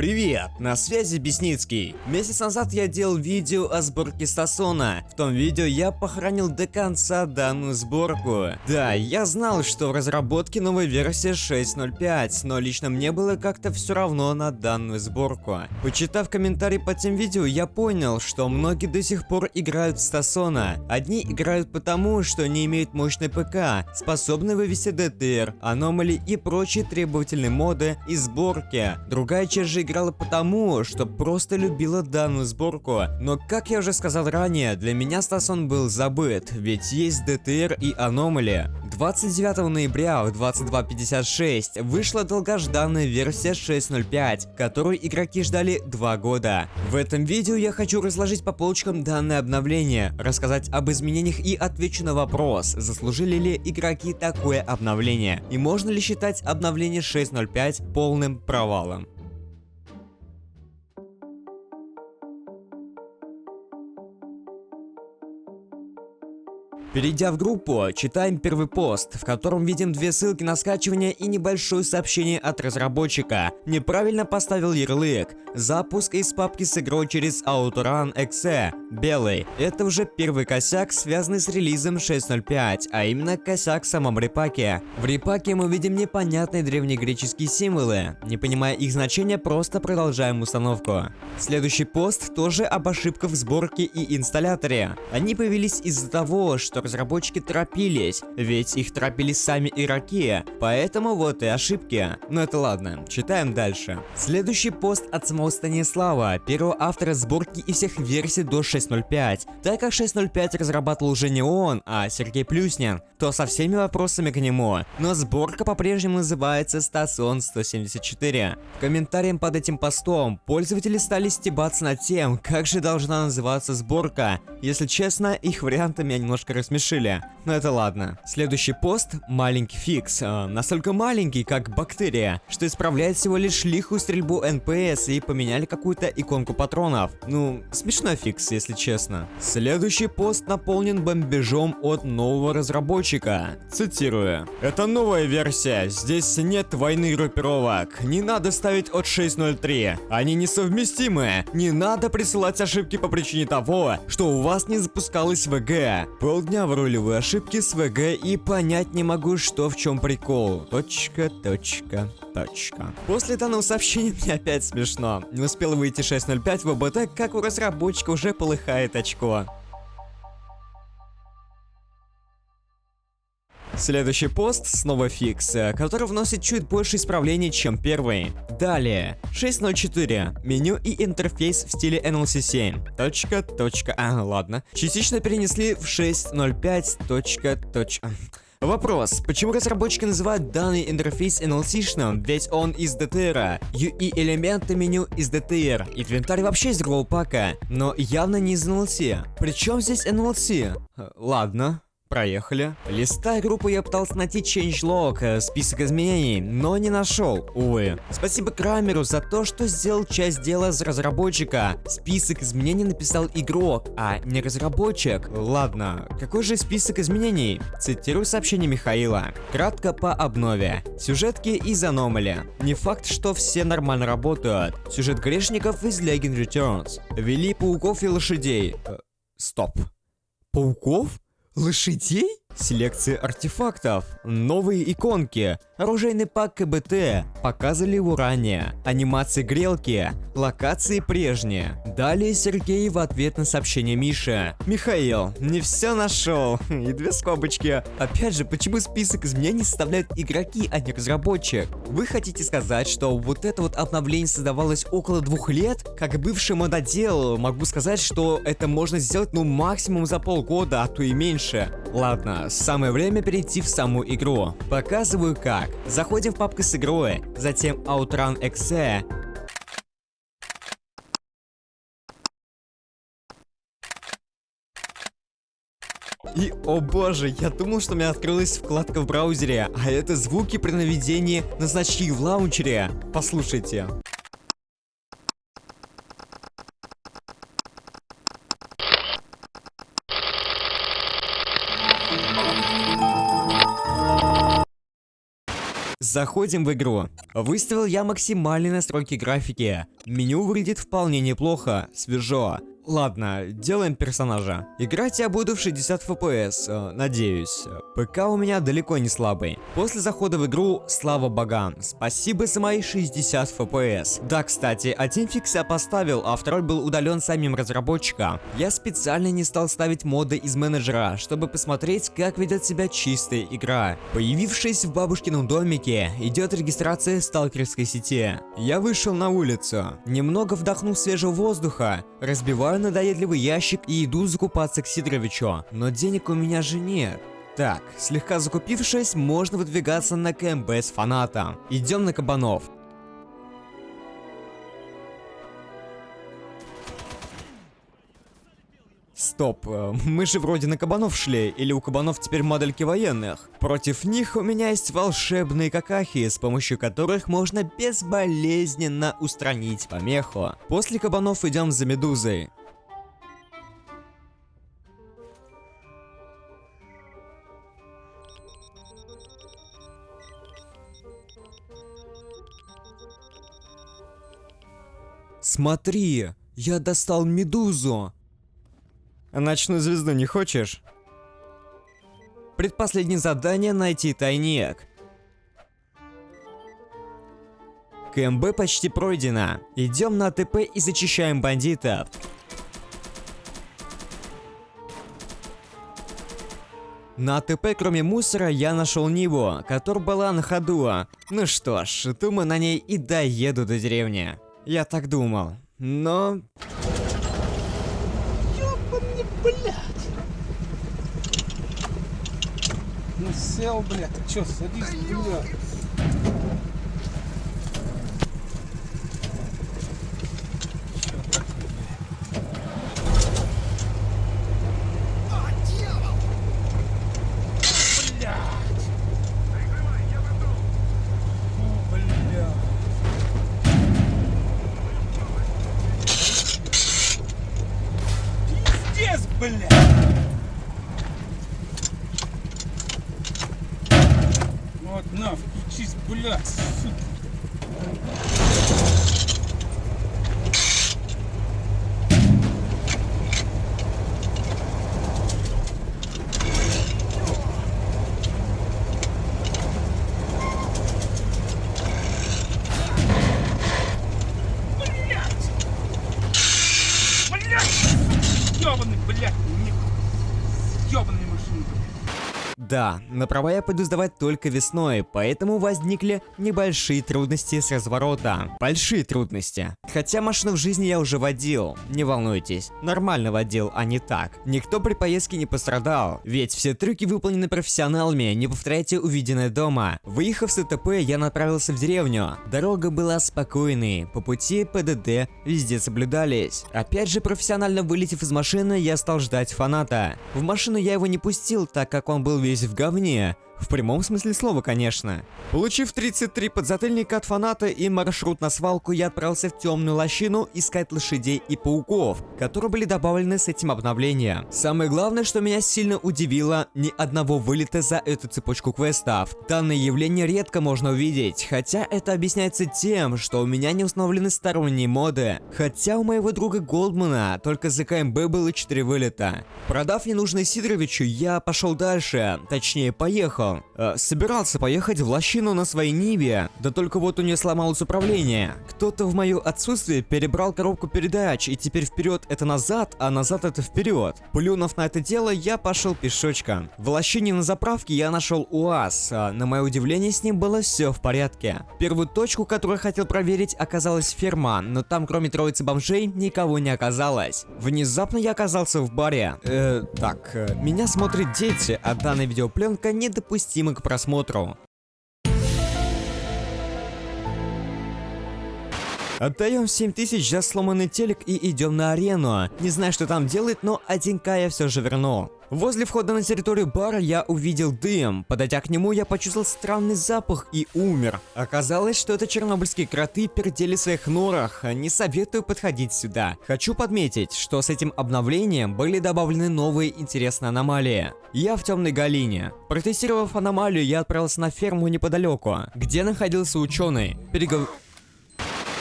Привет, на связи Бесницкий. Месяц назад я делал видео о сборке Стасона. В том видео я похоронил до конца данную сборку. Да, я знал, что в разработке новая версия 6.05, но лично мне было как-то все равно на данную сборку. Почитав комментарии под тем видео, я понял, что многие до сих пор играют в Стасона. Одни играют потому, что не имеют мощной ПК, способны вывести DTR, аномалии и прочие требовательные моды из сборки. Другая часть же играла потому, что просто любила данную сборку. Но, как я уже сказал ранее, для меня Стасон был забыт, ведь есть DTR и аномалии. 29 ноября в 22:56 вышла долгожданная версия 6.05, которую игроки ждали 2 года. В этом видео я хочу разложить по полочкам данное обновление, рассказать об изменениях и отвечу на вопрос, заслужили ли игроки такое обновление и можно ли считать обновление 6.05 полным провалом. Перейдя в группу, читаем первый пост, в котором видим 2 ссылки на скачивание и небольшое сообщение от разработчика. Неправильно поставил ярлык. Запуск из папки с игрой через Outrun .exe. Белый. Это уже первый косяк, связанный с релизом 6.05, а именно косяк в самом репаке. В репаке мы видим непонятные древнегреческие символы. Не понимая их значения, просто продолжаем установку. Следующий пост тоже об ошибках в сборке и инсталляторе. Они появились из-за того, что разработчики торопились, ведь их торопили сами игроки, поэтому вот и ошибки. Но это ладно, читаем дальше. Следующий пост от самого Станислава, первого автора сборки и всех версий до 6.05. Так как 6.05 разрабатывал уже не он, а Сергей Плюснин, то со всеми вопросами к нему. Но сборка по-прежнему называется Стасон 174. Комментарием под этим постом пользователи стали стебаться над тем, как же должна называться сборка. Если честно, их варианты меня немножко рассмешили. Но это ладно. Следующий пост — маленький фикс. Настолько маленький, как бактерия, что исправляет всего лишь лихую стрельбу НПС и поменяли какую-то иконку патронов. Ну, смешной фикс, если честно. Следующий пост наполнен бомбежом от нового разработчика. Цитирую. Это новая версия. Здесь нет войны группировок. Не надо ставить от 6.03. Они несовместимы. Не надо присылать ошибки по причине того, что у вас не запускалась ВГ. Полдня в ролевые ошибки с ВГ и понять не могу, что в чем прикол. Точка. После данного сообщения мне опять смешно. Не успел выйти 6.05 в ОБТ, как у разработчика уже полыхает очко. Следующий пост снова фикс, который вносит чуть больше исправлений, чем первый. Далее, 6.04. Меню и интерфейс в стиле NLC 7. Ладно. Частично перенесли в 6.05. Вопрос, почему разработчики называют данный интерфейс NLC-шным, ведь он из DTR, UI-элементы меню из DTR, инвентарь вообще из другого пака, но явно не из NLC. Причем здесь NLC? Ладно. Проехали. Листая группу, я пытался найти changelog, список изменений, но не нашел, увы. Спасибо Крамеру за то, что сделал часть дела с разработчика. Список изменений написал игрок, а не разработчик. Ладно, какой же список изменений? Цитирую сообщение Михаила. Кратко по обнове. Сюжетки из аномали. Не факт, что все нормально работают. Сюжет грешников из Legion Returns. Ввели пауков и лошадей. Стоп. Пауков? Лошадей? Селекция артефактов, новые иконки, оружейный пак КБТ, показали его ранее, анимации грелки, локации прежние. Далее Сергей в ответ на сообщение Миши. Михаил, не все нашел. И 2 скобочки. Опять же, почему список изменений составляют игроки, а не разработчик? Вы хотите сказать, что вот это вот обновление создавалось около 2 лет? Как бывший мододел, могу сказать, что это можно сделать ну максимум за полгода, а то и меньше. Ладно. Самое время перейти в саму игру. Показываю как. Заходим в папку с игрой, затем Outrun .exe. И, о боже, я думал, что у меня открылась вкладка в браузере, а это звуки при наведении на значки в лаунчере. Послушайте. Заходим в игру. Выставил я максимальные настройки графики. Меню выглядит вполне неплохо, свежо. Ладно, делаем персонажа. Играть я буду в 60 FPS, надеюсь. ПК у меня далеко не слабый. После захода в игру, слава богам, спасибо за мои 60 FPS. Да, кстати, один фикс я поставил, а второй был удален самим разработчиком. Я специально не стал ставить моды из менеджера, чтобы посмотреть, как ведет себя чистая игра. Появившись в бабушкином домике, идет регистрация сталкерской сети. Я вышел на улицу, немного вдохнул свежего воздуха, разбиваю надоедливый ящик и иду закупаться к Сидоровичу, но денег у меня же нет. Так, слегка закупившись, можно выдвигаться на КМБ с фанатом. Идем на кабанов. Стоп, мы же вроде на кабанов шли, или у кабанов теперь модельки военных? Против них у меня есть волшебные какахи, с помощью которых можно безболезненно устранить помеху. После кабанов идем за медузой. Смотри, я достал медузу. Ночную звезду не хочешь? Предпоследнее задание — найти тайник. КМБ почти пройдено. Идем на АТП и зачищаем бандитов. На АТП, кроме мусора, я нашел Ниву, которая была на ходу. Ну что ж, думаю, на ней и доеду до деревни. Я так думал, но... Ёбаный, блядь! Ну сел, блядь, ты чё, садись, блядь. Блядь! Вот на, включись, блядь, сука. Ёбаный, блядь, ёбаные машины. Да, на права я пойду сдавать только весной, поэтому возникли небольшие трудности с разворота. Большие трудности. Хотя машину в жизни я уже водил, не волнуйтесь, нормально водил, а не так. Никто при поездке не пострадал, ведь все трюки выполнены профессионалами, не повторяйте увиденное дома. Выехав с АТП, я направился в деревню. Дорога была спокойной, по пути ПДД везде соблюдались. Опять же, профессионально вылетев из машины, я стал ждать фаната. В машину я его не пустил, так как он был весь в говне. В прямом смысле слова, конечно. Получив 33 подзатыльника от фаната и маршрут на свалку, я отправился в темную лощину искать лошадей и пауков, которые были добавлены с этим обновлением. Самое главное, что меня сильно удивило, ни одного вылета за эту цепочку квестов. Данное явление редко можно увидеть, хотя это объясняется тем, что у меня не установлены сторонние моды. Хотя у моего друга Голдмана только за КМБ было 4 вылета. Продав ненужное Сидоровичу, я пошел дальше, точнее поехал. Собирался поехать в лощину на своей Ниве, да только вот у нее сломалось управление. Кто-то в мое отсутствие перебрал коробку передач, и теперь вперед это назад, а назад это вперед. Плюнув на это дело, я пошел пешочком. В лощине на заправке я нашел УАЗ, на мое удивление с ним было все в порядке. Первую точку, которую я хотел проверить, оказалась ферма, но там кроме троицы бомжей никого не оказалось. Внезапно я оказался в баре. Меня смотрят дети, а данная видеопленка недопустима к просмотру. Отдаем 7000 за сломанный телек и идем на арену. Не знаю, что там делать, но 1К я все же вернул. Возле входа на территорию бара я увидел дым. Подойдя к нему, я почувствовал странный запах и умер. Оказалось, что это чернобыльские кроты пердели в своих норах. Не советую подходить сюда. Хочу подметить, что с этим обновлением были добавлены новые интересные аномалии. Я в темной долине. Протестировав аномалию, я отправился на ферму неподалеку, где находился ученый.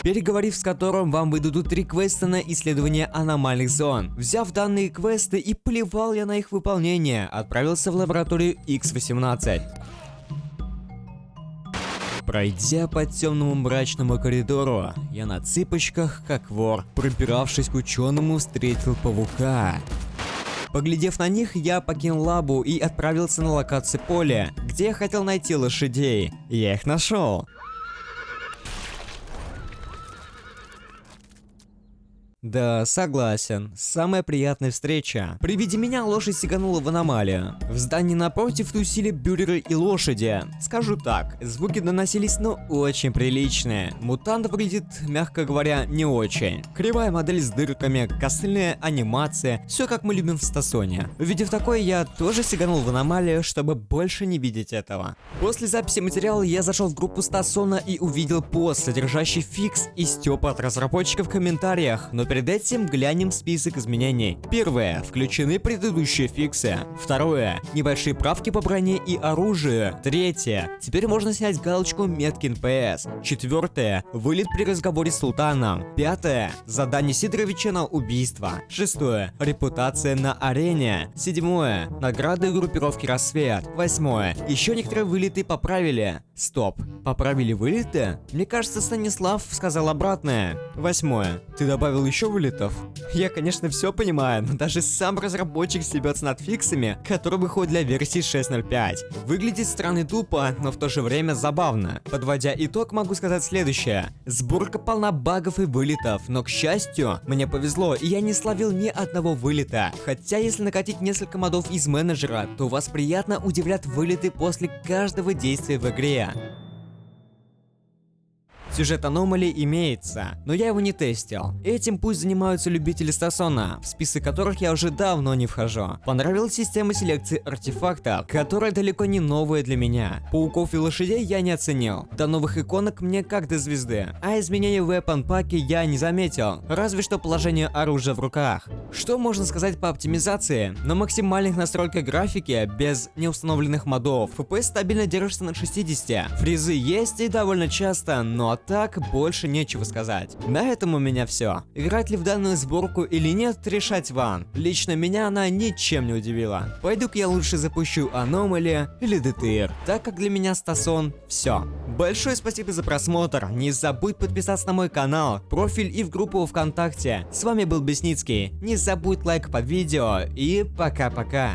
Переговорив с которым, вам выдадут 3 квеста на исследование аномальных зон. Взяв данные квесты и плевал я на их выполнение, отправился в лабораторию X-18. Пройдя по темному мрачному коридору, я на цыпочках, как вор, пробиравшись к ученому, встретил паука. Поглядев на них, я покинул лабу и отправился на локацию поля, где я хотел найти лошадей. Я их нашел. Да, согласен. Самая приятная встреча. При виде меня лошадь сиганула в аномалию. В здании напротив тусили бюреры и лошади. Скажу так, звуки доносились, но очень приличные. Мутант выглядит, мягко говоря, не очень. Кривая модель с дырками, костыльная анимация, все как мы любим в Стасоне. Увидев такое, я тоже сиганул в аномалию, чтобы больше не видеть этого. После записи материала я зашел в группу Стасона и увидел пост, содержащий фикс и стёпа от разработчиков в комментариях, но перед этим глянем список изменений. Первое. Включены предыдущие фиксы. Второе. Небольшие правки по броне и оружию. Третье. Теперь можно снять галочку метки НПС. Четвертое. Вылет при разговоре с султаном. Пятое. Задание Сидоровича на убийство. Шестое. Репутация на арене. Седьмое. Награды группировки Рассвет. Восьмое. Еще некоторые вылеты поправили. Стоп. Поправили вылеты? Мне кажется, Станислав сказал обратное. Восьмое. Ты добавил еще вылетов? Я, конечно, все понимаю, но даже сам разработчик стебется над фиксами, которые выходят для версии 6.0.5. Выглядит странно и тупо, но в то же время забавно. Подводя итог, могу сказать следующее. Сборка полна багов и вылетов, но, к счастью, мне повезло, и я не словил ни одного вылета. Хотя, если накатить несколько модов из менеджера, то вас приятно удивлят вылеты после каждого действия в игре. Сюжет аномалии имеется, но я его не тестил. Этим пусть занимаются любители Стасона, в список которых я уже давно не вхожу. Понравилась система селекции артефактов, которая далеко не новая для меня. Пауков и лошадей я не оценил. До новых иконок мне как до звезды. А изменения в Weapon паке я не заметил, разве что положение оружия в руках. Что можно сказать по оптимизации? На максимальных настройках графики, без неустановленных модов, FPS стабильно держится на 60. Фризы есть и довольно часто, но так больше нечего сказать. На этом у меня все. Играть ли в данную сборку или нет, решать вам. Лично меня она ничем не удивила. Пойду-ка я лучше запущу Аномали или ДТР, так как для меня Стасон все. Большое спасибо за просмотр. Не забудь подписаться на мой канал, профиль и в группу ВКонтакте. С вами был Бесницкий. Не забудь лайк под видео и пока-пока.